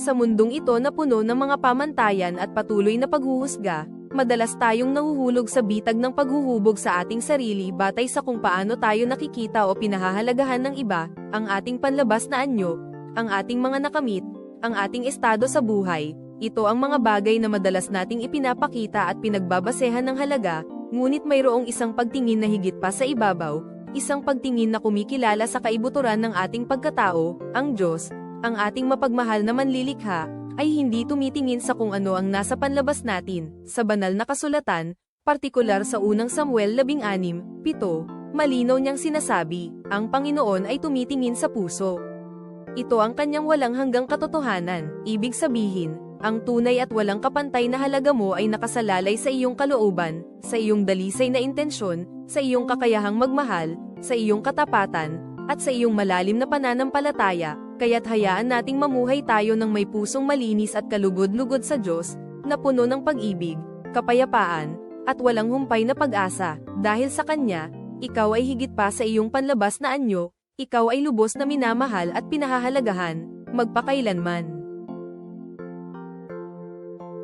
Sa mundong ito na puno ng mga pamantayan at patuloy na paghuhusga, madalas tayong nahuhulog sa bitag ng paghuhubog sa ating sarili batay sa kung paano tayo nakikita o pinahahalagahan ng iba, ang ating panlabas na anyo, ang ating mga nakamit, ang ating estado sa buhay. Ito ang mga bagay na madalas nating ipinapakita at pinagbabasehan ng halaga, ngunit mayroong isang pagtingin na higit pa sa ibabaw, isang pagtingin na kumikilala sa kaibuturan ng ating pagkatao, ang Diyos, ang ating mapagmahal na manlilikha, ay hindi tumitingin sa kung ano ang nasa panlabas natin. Sa banal na kasulatan, partikular sa unang Samuel 16:7, malinaw niyang sinasabi, ang Panginoon ay tumitingin sa puso. Ito ang kanyang walang hanggang katotohanan, ibig sabihin, ang tunay at walang kapantay na halaga mo ay nakasalalay sa iyong kalooban, sa iyong dalisay na intensyon, sa iyong kakayahang magmahal, sa iyong katapatan, at sa iyong malalim na pananampalataya. Kaya't hayaan nating mamuhay tayo ng may pusong malinis at kalugod-lugod sa Diyos, na puno ng pag-ibig, kapayapaan, at walang humpay na pag-asa. Dahil sa Kanya, ikaw ay higit pa sa iyong panlabas na anyo, ikaw ay lubos na minamahal at pinahahalagahan, magpakailanman.